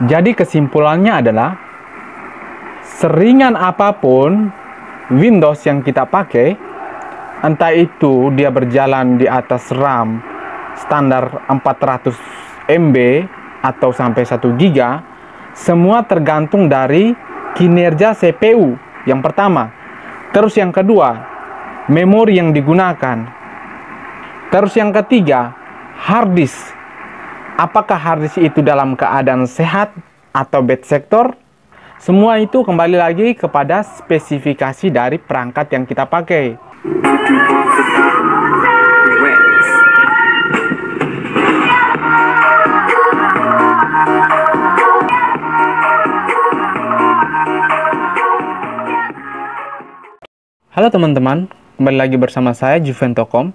Jadi kesimpulannya adalah, seringan apapun Windows yang kita pakai, entah itu dia berjalan di atas RAM standar 400 MB atau sampai 1 GB, semua tergantung dari kinerja CPU yang pertama. Terus yang kedua, memori yang digunakan. Terus yang ketiga, hard disk. Apakah hard disk itu dalam keadaan sehat atau bad sector? Semua itu kembali lagi kepada spesifikasi dari perangkat yang kita pakai. Halo teman-teman, kembali lagi bersama saya Juventokom.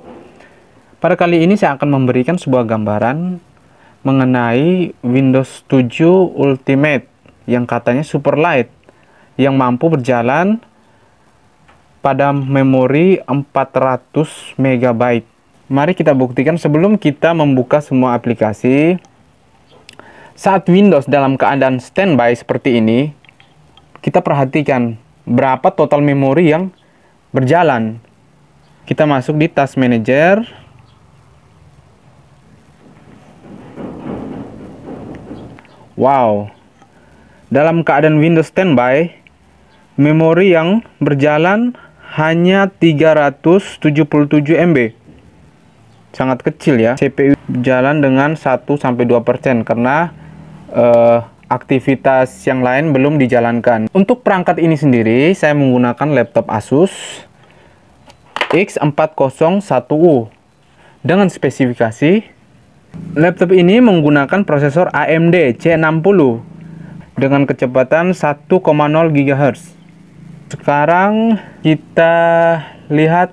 Pada kali ini saya akan memberikan sebuah gambaran mengenai Windows 7 Ultimate yang katanya super light, yang mampu berjalan pada memori 400 MB. Mari kita buktikan sebelum kita membuka semua aplikasi. Saat Windows dalam keadaan standby seperti ini, kita perhatikan berapa total memori yang berjalan. Kita masuk di Task Manager. Wow, dalam keadaan Windows standby, memori yang berjalan hanya 377 MB. Sangat kecil ya. CPU jalan dengan 1-2% karena aktivitas yang lain belum dijalankan. Untuk perangkat ini sendiri, saya menggunakan laptop Asus X401U dengan spesifikasi. Laptop ini menggunakan prosesor AMD C60 dengan kecepatan 1,0 GHz. Sekarang kita lihat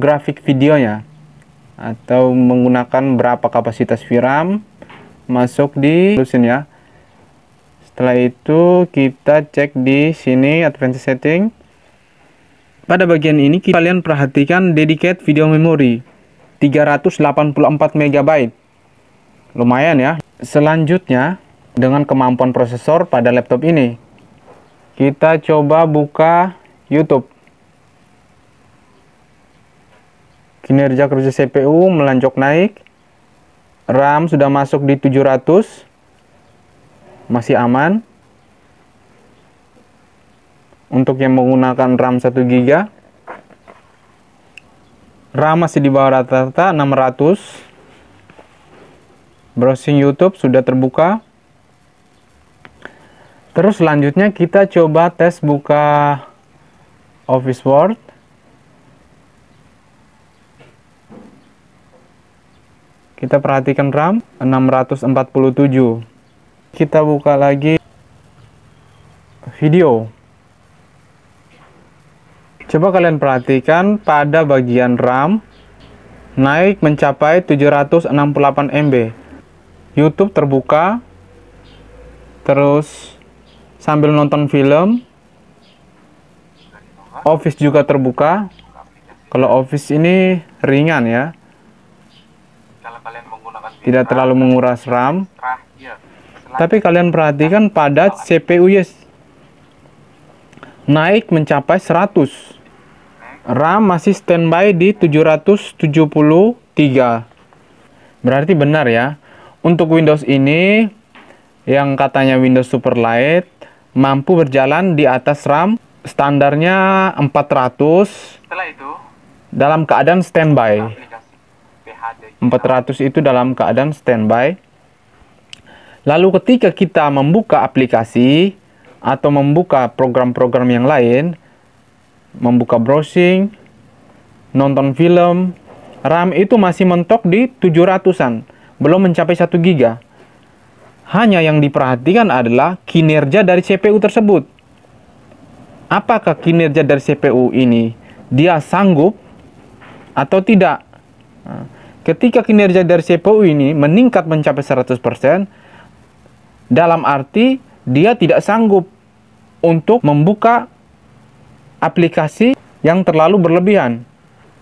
grafik videonya, atau menggunakan berapa kapasitas VRAM masuk di solution ya. Setelah itu kita cek di sini advanced setting. Pada bagian ini kalian perhatikan dedicated video memory 384 MB. Lumayan ya. Selanjutnya, dengan kemampuan prosesor pada laptop ini, kita coba buka YouTube. Kinerja kerja CPU melanjut naik. RAM sudah masuk di 700. Masih aman. Untuk yang menggunakan RAM 1 GB, RAM masih di bawah rata-rata 600. Browsing YouTube sudah terbuka. Terus selanjutnya kita coba tes buka Office Word. Kita perhatikan RAM 647. Kita buka lagi video. Coba kalian perhatikan pada bagian RAM naik mencapai 768 MB. YouTube terbuka. Terus sambil nonton film. Office juga terbuka. Kalau Office ini ringan ya. Tidak terlalu menguras RAM. Tapi kalian perhatikan pada CPU yes, naik mencapai 100. RAM masih standby di 773. Berarti benar ya. Untuk Windows ini yang katanya Windows Super Light mampu berjalan di atas RAM standarnya 400. Setelah itu dalam keadaan standby. 400 itu dalam keadaan standby. Lalu ketika kita membuka aplikasi atau membuka program-program yang lain, membuka browsing, nonton film, RAM itu masih mentok di 700-an, belum mencapai 1 GB. Hanya yang diperhatikan adalah kinerja dari CPU tersebut. Apakah kinerja dari CPU ini dia sanggup atau tidak? Nah, ketika kinerja dari CPU ini meningkat mencapai 100%, dalam arti dia tidak sanggup untuk membuka aplikasi yang terlalu berlebihan.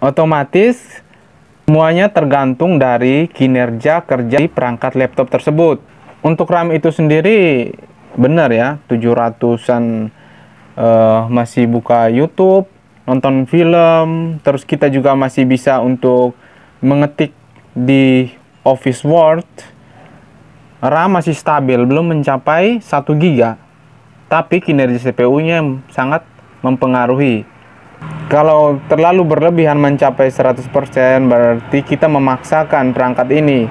Otomatis semuanya tergantung dari kinerja kerja di perangkat laptop tersebut. Untuk RAM itu sendiri benar ya, 700-an masih buka YouTube, nonton film, terus kita juga masih bisa untuk mengetik di Office Word. RAM masih stabil, belum mencapai 1 GB. Tapi kinerja CPU-nya sangat mempengaruhi. Kalau terlalu berlebihan mencapai 100%, berarti kita memaksakan perangkat ini.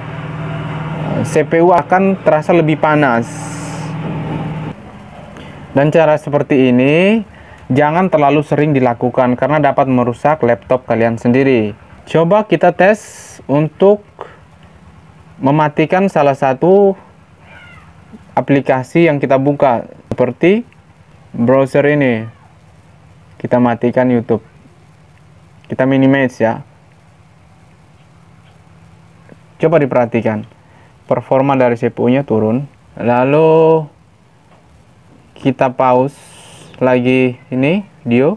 CPU akan terasa lebih panas. Dan cara seperti ini jangan terlalu sering dilakukan karena dapat merusak laptop kalian sendiri. Coba kita tes untuk mematikan salah satu aplikasi yang kita buka, seperti browser ini. Kita matikan YouTube. Kita minimize ya. Coba diperhatikan. Performa dari CPU-nya turun. Lalu kita pause lagi ini video.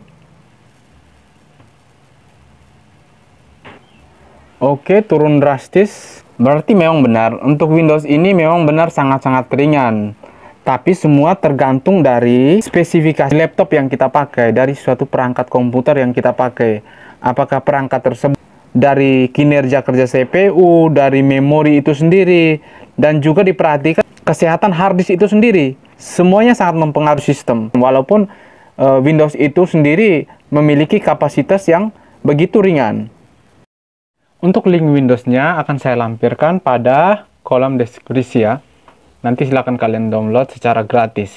Oke, turun drastis. Berarti memang benar, untuk Windows ini memang benar sangat-sangat ringan. Tapi semua tergantung dari spesifikasi laptop yang kita pakai, dari suatu perangkat komputer yang kita pakai. Apakah perangkat tersebut dari kinerja kerja CPU, dari memori itu sendiri, dan juga diperhatikan kesehatan harddisk itu sendiri. Semuanya sangat mempengaruhi sistem. Walaupun Windows itu sendiri memiliki kapasitas yang begitu ringan. Untuk link Windows-nya akan saya lampirkan pada kolom deskripsi ya. Nanti silakan kalian download secara gratis.